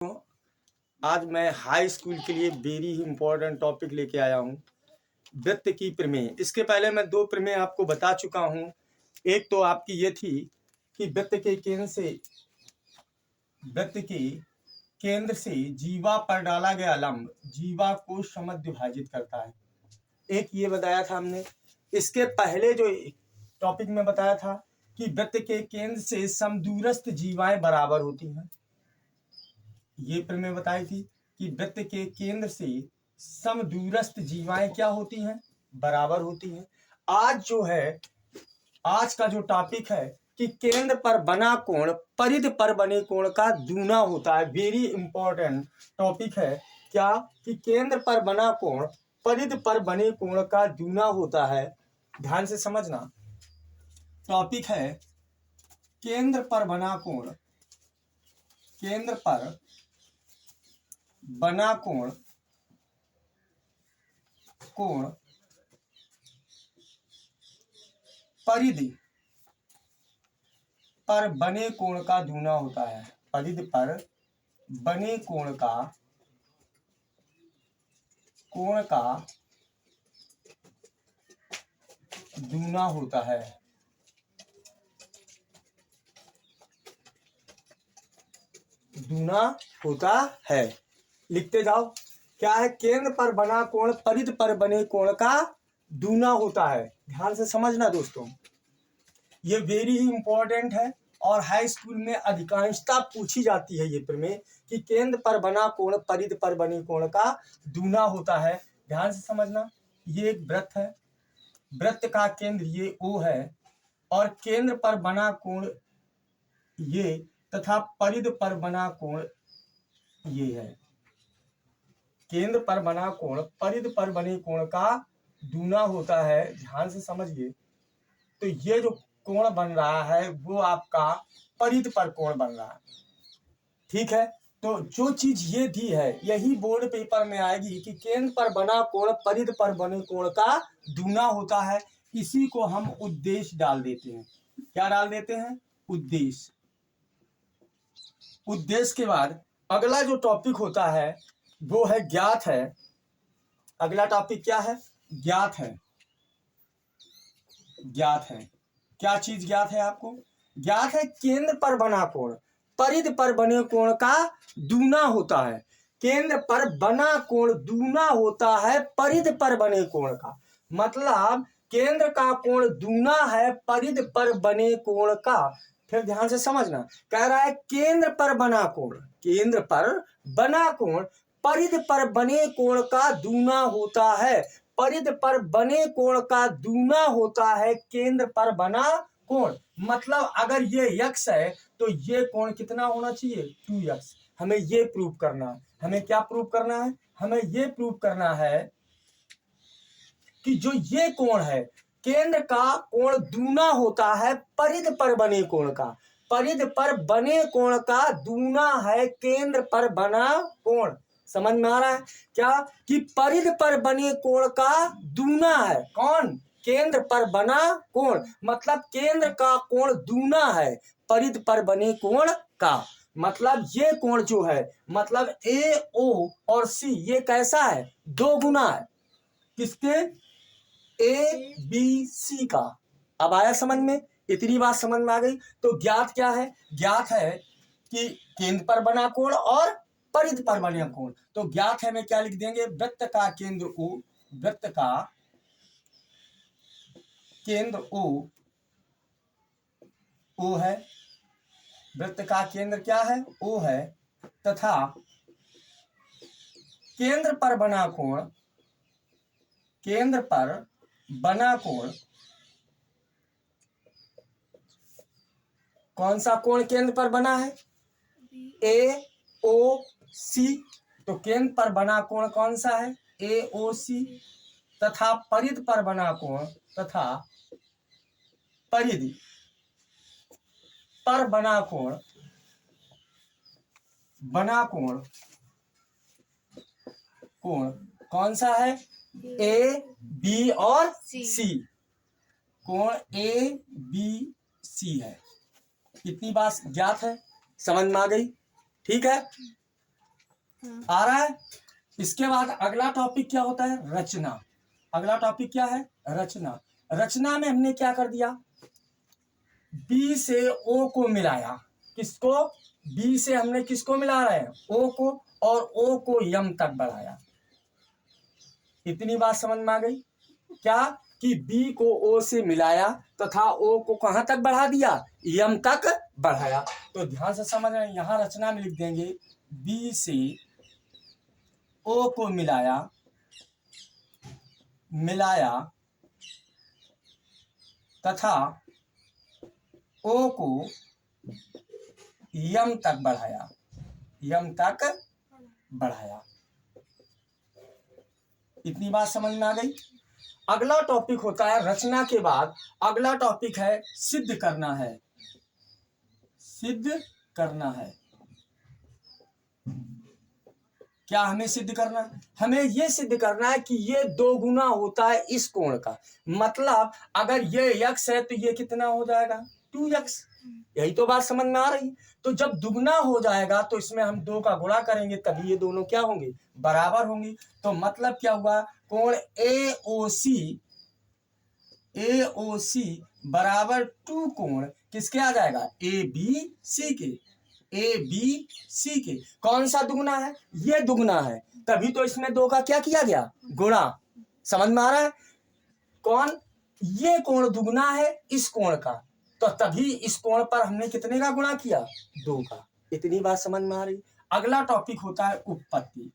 आज मैं high school के लिए वेरी ही इम्पोर्टेंट टॉपिक लेके आया हूँ, वृत्त की प्रमेय। इसके पहले मैं दो प्रमेय आपको बता चुका हूँ। एक तो आपकी ये थी कि वृत्त के केंद्र से जीवा पर डाला गया लंब जीवा को समद्विभाजित विभाजित करता है। एक ये बताया था हमने। इसके पहले जो टॉपिक में बताया था कि वृत्त के केंद्र से समदूरस्थ जीवाएं बराबर होती हैं। ये प्रमेय बताई थी कि वृत्त के केंद्र से समदूरस्थ जीवाएं क्या होती हैं, बराबर होती हैं। आज का जो टॉपिक है कि केंद्र पर बना कोण परिध पर बने कोण का दूना होता है। वेरी इंपॉर्टेंट टॉपिक है क्या कि केंद्र पर बना कोण परिध पर बने कोण का दूना होता है। ध्यान से समझना। टॉपिक है केंद्र पर बना कोण, केंद्र पर बना कोण परिधि पर बने कोण का दूना होता है। परिधि पर बने कोण का दूना होता है। दूना होता है। लिखते जाओ। क्या है? केंद्र पर बना कोण परिधि पर बने कोण का दूना होता है। ध्यान से समझना दोस्तों, ये वेरी ही इंपॉर्टेंट है और हाई स्कूल में अधिकांशता पूछी जाती है ये प्रमेय कि केंद्र पर बना कोण परिधि पर बने कोण का दूना होता है। ध्यान से समझना। ये एक वृत्त है, वृत्त का केंद्र ये O है और केंद्र पर बना कोण ये तथा परिधि पर बना कोण ये है। केंद्र पर बना कोण परिधि पर बने कोण का दूना होता है। ध्यान से समझिए। तो ये जो कोण बन रहा है वो आपका परिधि पर कोण बन रहा है। ठीक है। तो जो चीज ये दी है यही बोर्ड पेपर में आएगी कि केंद्र पर बना कोण परिधि पर बने कोण का दूना होता है। इसी को हम उद्देश्य डाल देते हैं। क्या डाल देते हैं? उद्देश्य। उद्देश्य के बाद अगला जो टॉपिक होता है वो है ज्ञात है। अगला टॉपिक क्या है? ज्ञात है। ज्ञात है। क्या चीज ज्ञात है आपको? ज्ञात है केंद्र पर बना कोण परिधि पर बने कोण का दूना होता है। केंद्र पर बना कोण दूना होता है परिधि पर बने कोण का। मतलब केंद्र का कोण दूना है परिधि पर बने कोण का। फिर ध्यान से समझना। कह रहा है केंद्र पर बना कोण, केंद्र पर बना कोण परिधि पर बने कोण का दूना होता है। परिधि पर बने कोण का दूना होता है केंद्र पर बना कोण। मतलब अगर ये x है तो ये कोण कितना होना चाहिए? 2x। हमें ये प्रूव करना है। हमें क्या प्रूव करना है? हमें ये प्रूव करना है कि जो ये कोण है केंद्र का कोण दूना होता है परिधि पर बने कोण का। परिधि पर बने कोण का दूना है केंद्र पर बना कोण। समझ में आ रहा है क्या कि परिधि पर बने कोण का दूना है कौन? केंद्र पर बना कोण। मतलब केंद्र का कोण दूना है परिधि पर बने कोण का। मतलब ये कोण जो है मतलब AO और C ये कैसा है? दो गुना है। किसके? ABC का। अब आया समझ में? इतनी बात समझ में आ गई। तो ज्ञात क्या है? ज्ञात है कि केंद्र पर बना कोण और परिधि पर बना कोण। तो ज्ञात है में क्या लिख देंगे? वृत्त का केंद्र O, वृत्त का केंद्र O है। वृत्त का केंद्र क्या है? O है तथा केंद्र पर बना कोण, केंद्र पर बना कोण कौन सा कोण केंद्र पर बना है? AOC। तो केंद्र पर बना कोण कौन सा है? AOC। तथा परिधि पर बना कोण तथा परिधि पर बना कोण कोण कौन सा है? A, B और C। कोण ABC है। इतनी बात ज्ञात है, समझ में आ गई? ठीक है। आ रहा है। इसके बाद अगला टॉपिक क्या होता है? रचना। अगला टॉपिक क्या है? रचना। रचना में हमने क्या कर दिया? बी से ओ को मिलाया। किसको? बी से हमने किसको मिला रहे हैं? ओ को, और ओ को यम तक बढ़ाया। इतनी बात समझ में आ गई क्या? कि बी को ओ से मिलाया तथा ओ को कहां तक बढ़ा दिया? यम तक बढ़ाया। तो ध्यान से समझ रहे हैं, यहां रचना में लिख देंगे बी से ओ को मिलाया तथा ओ को यम तक बढ़ाया। इतनी बात समझ में आ गई। अगला टॉपिक होता है रचना के बाद अगला टॉपिक है सिद्ध करना है। सिद्ध करना है। क्या हमें सिद्ध करना है? हमें यह सिद्ध करना है कि ये 2 गुना होता है इस कोण का। मतलब अगर ये x है तो ये कितना हो जाएगा? 2x। यही तो बात समझ में आ रही। तो जब दुगना हो जाएगा तो इसमें हम 2 का गुणा करेंगे, तभी ये दोनों क्या होंगे? बराबर होंगे। तो मतलब क्या हुआ? कोण AOC बराबर 2 कोण किसके आ जाएगा? ABC के। कौन सा दुगना है? ये दुगना है, तभी तो इसमें 2 का क्या किया गया? गुणा। समझ में आ रहा है? कौन? ये कोण दुगना है इस कोण का, तो तभी इस कोण पर हमने कितने का गुणा किया? 2 का। इतनी बात समझ में आ रही। अगला टॉपिक होता है उपपत्ति।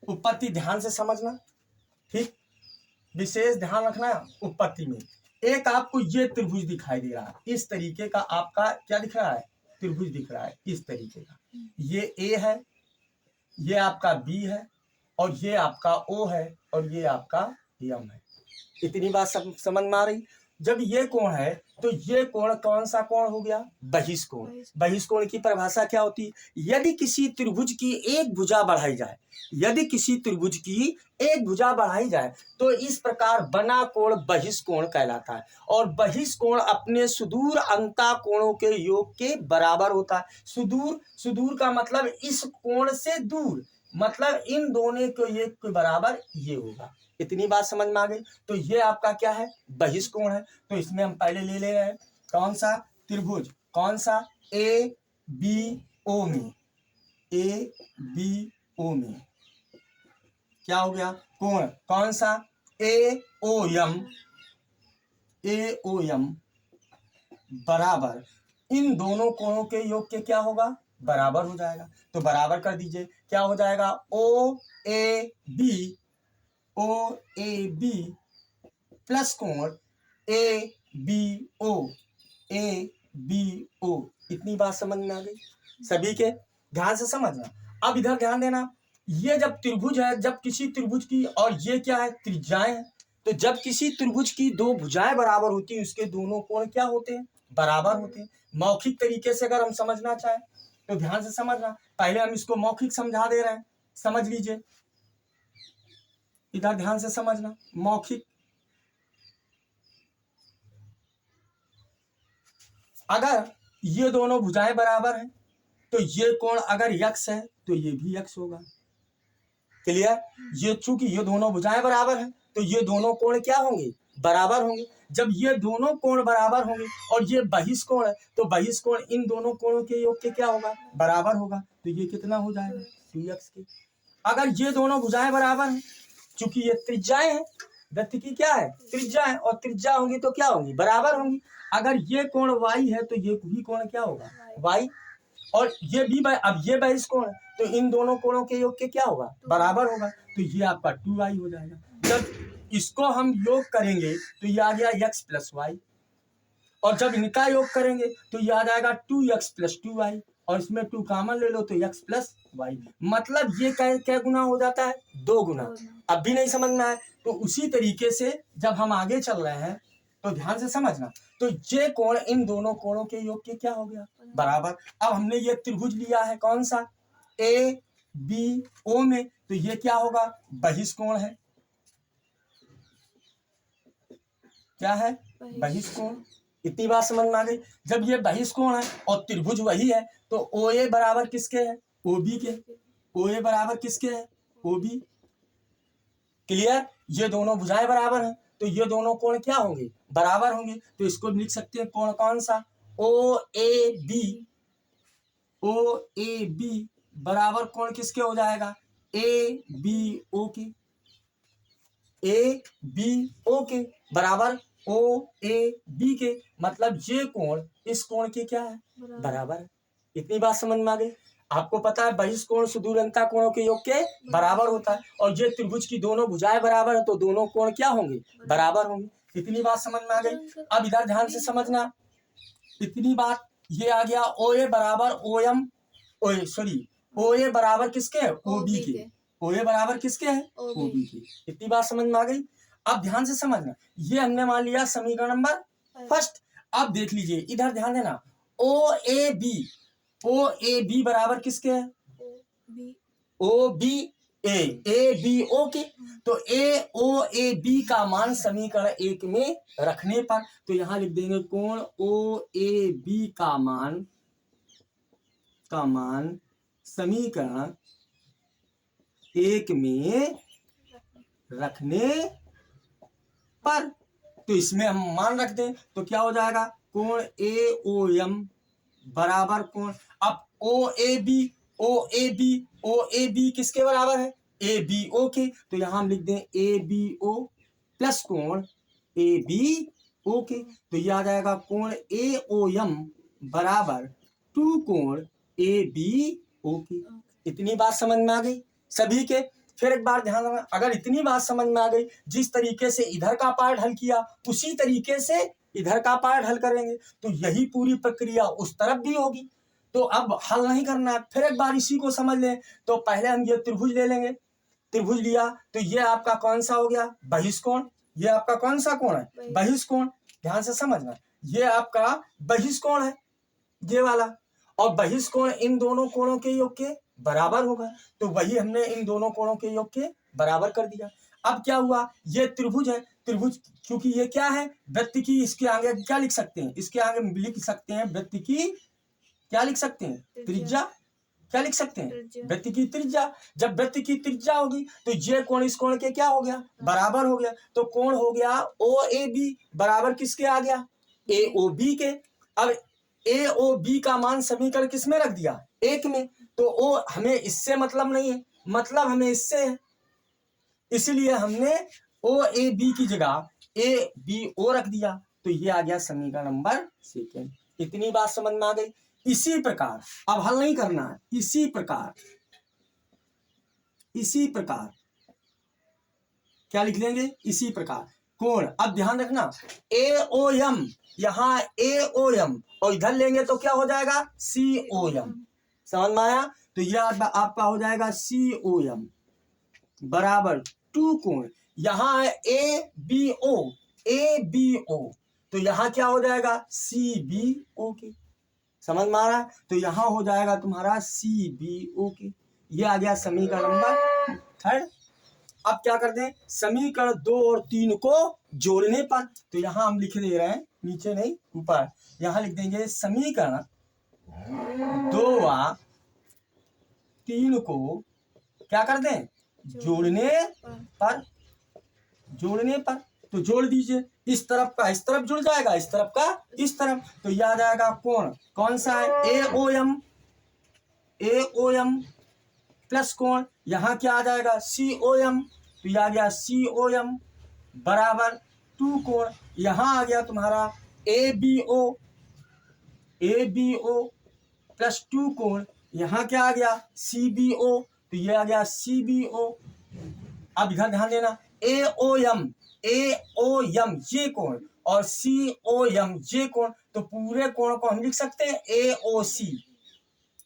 उपपत्ति ध्यान से समझना, ठीक? विशेष ध्यान रखना उपपत्ति में। एक आपको ये त्रिभुज दिखाई दे रहा है, इस तरीके का आपका क्या दिख रहा है? त्रिभुज दिख रहा है इस तरीके का। ये A है, ये आपका B है, और ये आपका O है, और ये आपका M है। इतनी बात समझ में आ रही। जब ये कोण है तो ये कोण कौन सा कोण हो गया? बहिष्कोण। बहिष्कोण की परिभाषा क्या होती है? यदि किसी त्रिभुज की एक भुजा बढ़ाई जाए, तो इस प्रकार बना कोण बहिष्कोण कहलाता है। और बहिष्कोण अपने सुदूर अंता कोणों के योग के बराबर होता है। सुदूर का मतलब इस कोण से दूर, मतलब इन दोनों के योग के बराबर ये होगा। इतनी बात समझ में आ गई। तो ये आपका क्या है? बहिष्कोण है। तो इसमें हम पहले ले रहे हैं कौन सा त्रिभुज? कौन सा? ABO में क्या हो गया? कोण कौन सा? AOM बराबर इन दोनों कोणों के योग के क्या होगा? बराबर हो जाएगा। तो बराबर कर दीजिए, क्या हो जाएगा? OAB प्लस कोण ABO। इतनी बात समझ में आ गई सभी के? ध्यान से समझना। अब इधर ध्यान देना, ये जब त्रिभुज है, जब किसी त्रिभुज की, और ये क्या है? त्रिज्याएं हैं। तो जब किसी त्रिभुज की 2 भुजाएं बराबर होती हैं, उसके दोनों कोण क्या होते हैं? बराबर होते हैं। मौखिक तरीके से अगर हम समझना चाहें तो ध्यान से समझना। पहले हम इसको मौखिक समझा दे रहे हैं, समझ लीजिए। इधर ध्यान से समझना, मौखिक। अगर ये दोनों भुजाएं बराबर हैं तो ये कोण अगर x है तो ये भी x होगा। क्लियर? ये चूंकि ये दोनों भुजाएं बराबर हैं तो ये दोनों कोण क्या होंगे? बराबर होंगे। जब ये दोनों कोण बराबर होंगे और ये बहिष्कोण है, तो बहिष्कोण इन दोनों कोणों के योग के क्या होगा? बराबर होगा। तो ये कितना हो जाएगा? 2x के। अगर ये दोनों भुजाएं बराबर हैं, चूंकि ये त्रिज्याएं हैं, वृत्त की क्या है? त्रिज्या है, और त्रिज्या होंगी तो क्या होंगी? बराबर होंगी। अगर ये कोण y है तो ये भी कोण क्या होगा? y। और ये भी अब ये बहिष्कोण है, तो इन दोनों कोणों के योग के क्या होगा? बराबर होगा। तो ये आपका 2y हो जाएगा। जब इसको हम योग करेंगे तो ये आ गया x प्लस y, और जब इनका योग करेंगे तो ये आ जाएगा 2x प्लस 2y, और इसमें 2 कॉमन ले लो तो x प्लस y। मतलब ये क्या गुना हो जाता है? 2 गुना। अब भी नहीं समझ में आए तो उसी तरीके से जब हम आगे चल रहे हैं तो ध्यान से समझना। तो ये कोण इन दोनों कोणों के योग के क्या हो गया? बराबर। अब हमने ये त्रिभुज लिया है कौन सा? ABO में, तो ये क्या होगा? बहिष्कोण है। क्या है? बहिष्कोण। इतनी बात समझ में आ गई। जब ये बहिष्कोण है और त्रिभुज वही है तो ओ ए बराबर किसके है? ओ बी के। ओ ए बराबर किसके है? O B. क्लियर? ये दोनों भुजाएं बराबर हैं तो ये दोनों कोण क्या होंगे? बराबर होंगे। तो इसको लिख सकते हैं कोण कौन सा? ओ A B. O A B बराबर कोण किसके हो जाएगा? ए बी ओ के। ए बी ओ के बराबर ओ ए बी के, मतलब ये कोण इस कोण के क्या है? बराबर है। इतनी बात समझ में आ गई। आपको पता है बहिष्कोण सुदूरंता कोणों के योग के बराबर होता है और ये त्रिभुज की दोनों भुजाएं बराबर है तो दोनों कोण क्या होंगे? बराबर होंगे। इतनी बात समझ में आ गई। अब इधर ध्यान से समझना, इतनी बात ये आ गया ओ ए बराबर ओ एम, ओ ए बराबर किसके है? ओ बी के। ओ ए बराबर किसके है? ओ बी के। इतनी बात समझ में आ गई। अब ध्यान से समझना, ये हमने मान लिया समीकरण नंबर फर्स्ट। अब देख लीजिए इधर ध्यान देना, ओ ए बी बराबर किसके है? O B A B O के। तो ए ओ ए बी का मान समीकरण 1 में रखने पर तो यहां लिख देंगे कोण ओ ए बी का मान समीकरण 1 में रखने पर। तो इसमें हम मान रख दें तो क्या हो जाएगा? कोण ए ओ एम बराबर कोण, अब ओ ए बी किसके बराबर है? ए बी ओ के। तो यहां हम लिख दें ए बी ओ प्लस कोण ए बी ओ के। तो ये आ जाएगा कोण ए ओ एम बराबर 2 कोण ए बी ओ के। इतनी बात समझ में आ गई सभी के। फिर एक बार ध्यान रखना, अगर इतनी बात समझ में आ गई, जिस तरीके से इधर का पार्ट हल किया उसी तरीके से इधर का पार्ट हल करेंगे तो यही पूरी प्रक्रिया उस तरफ भी होगी। तो अब हल नहीं करना है, फिर एक बार इसी को समझ लें। तो पहले हम ये त्रिभुज ले लेंगे, त्रिभुज लिया तो ये आपका कौन सा हो गया? बहिष्कोण। ये आपका कौन सा कोण है? बहिष्कोण। ध्यान से समझना, ये आपका बहिष्कोण है ये वाला, और बहिष्कोण इन दोनों कोणों के योग के बराबर होगा। तो वही हमने इन दोनों कोणों के योग के बराबर कर दिया। अब क्या हुआ? ये त्रिभुज है, त्रिभुज क्योंकि ये क्या है? वृत्त की, इसके आगे क्या लिख सकते हैं? इसके आगे लिख सकते हैं वृत्त की, क्या लिख सकते हैं? त्रिज्या। क्या लिख सकते हैं? वृत्त की त्रिज्या। जब वृत्त की त्रिज्या होगी तो ये कोण इस कोण के क्या हो गया? बराबर हो गया। तो कोण हो गया ओ ए बी बराबर किसके आ गया? ए ओ बी के। अब ए ओ बी का मान समीकरण किस में रख दिया? 1 में। तो ओ हमें इससे मतलब नहीं है, मतलब हमें इससे है, इसलिए हमने ओ ए बी की जगह ए बी ओ रख दिया। तो ये आ गया समीकरण नंबर 2। इतनी बात समझ में आ गई। इसी प्रकार अब हल नहीं करना है, इसी प्रकार क्या लिख लेंगे? इसी प्रकार कोण। अब ध्यान रखना, ए ओ एम, यहाँ ए ओ एम और इधर लेंगे तो क्या हो जाएगा? सी ओ एम। समझ में आया? तो यह आपका हो जाएगा सी ओ एम बराबर 2 कोण, यहाँ है ए बी ओ, तो यहाँ क्या हो जाएगा? सी बी ओ के। समझ में आ रहा है? तो यहाँ हो जाएगा तुम्हारा सी बी ओ के। ये आ गया समीकरण नंबर 3। अब क्या करते हैं? समीकरण 2 और 3 को जोड़ने पर, तो यहाँ हम लिख दे रहे हैं, नीचे नहीं ऊपर, यहाँ लिख देंगे समीकरण 2 व 3 को क्या कर दें? जोड़ने पर। तो जोड़ दीजिए, इस तरफ का इस तरफ जुड़ जाएगा, इस तरफ का इस तरफ। तो यह आ जाएगा कोण कौन सा है? ए ओ एम प्लस कोण, यहाँ क्या आ जाएगा? सी ओ एम। तो यह आ गया सी ओ एम बराबर 2 कोण, यहाँ आ गया तुम्हारा ए बी ओ प्लस 2 कोण, यहाँ क्या आ गया? C B O. तो ये आ गया सी बी ओ। अब इधर ध्यान देना, ए ओ एम ये कोण और सी ओ एम ये कोण, तो पूरे कोण को हम लिख सकते हैं ए ओ सी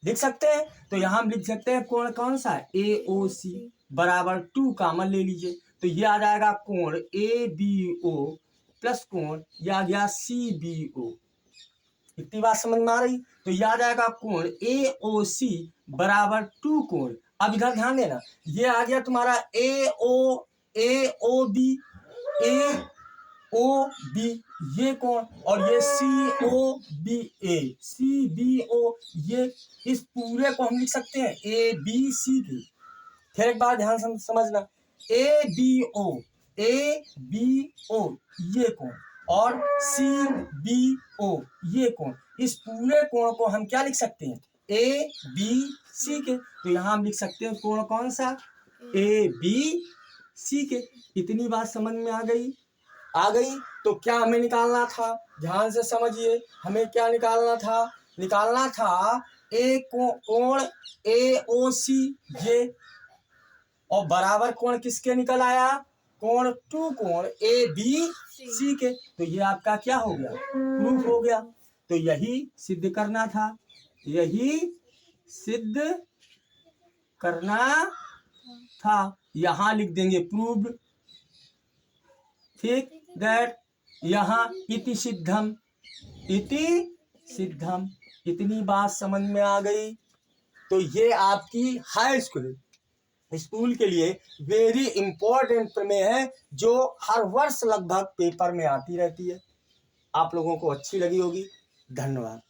लिख सकते हैं। तो यहाँ हम लिख सकते हैं कोण कौन सा है? ए ओ सी बराबर 2 कॉमन ले लीजिए। तो ये आ जाएगा कोण ए बी ओ प्लस कोण, यह आ गया सी बी ओ। इतनी बात समझ में आ रही? तो यह आ जाएगा कोण ए ओ सी बराबर 2 कोण। अब इधर ध्यान देना, ये आ गया तुम्हारा ए ओ बी ओ बी ये कोण और ये सी ओ बी ए सी बी ओ ये इस पूरे को हम लिख सकते हैं ए बी सी के। फिर एक बार ध्यान से समझना ए बी ओ ये कोण और सी बी ओ ये कोण इस पूरे कोण को हम क्या लिख सकते हैं ए बी सी के। तो यहाँ हम लिख सकते हैं कोण कौन सा ए बी सी के। इतनी बात समझ में आ गई तो क्या हमें निकालना था ध्यान से समझिए। हमें क्या निकालना था ए कोण ए ओ सी ये और बराबर कोण किसके निकल आया कोण टू कोण ए बी सी के। तो ये आपका क्या हो गया प्रूफ हो गया। तो यही सिद्ध करना था यहाँ लिख देंगे प्रूव्ड। ठीक दैट यहाँ इति सिद्धम इतनी बात समझ में आ गई। तो ये आपकी हाई स्कूल के लिए वेरी इंपॉर्टेंट प्रमेय है जो हर वर्ष लगभग पेपर में आती रहती है। आप लोगों को अच्छी लगी होगी। धन्यवाद।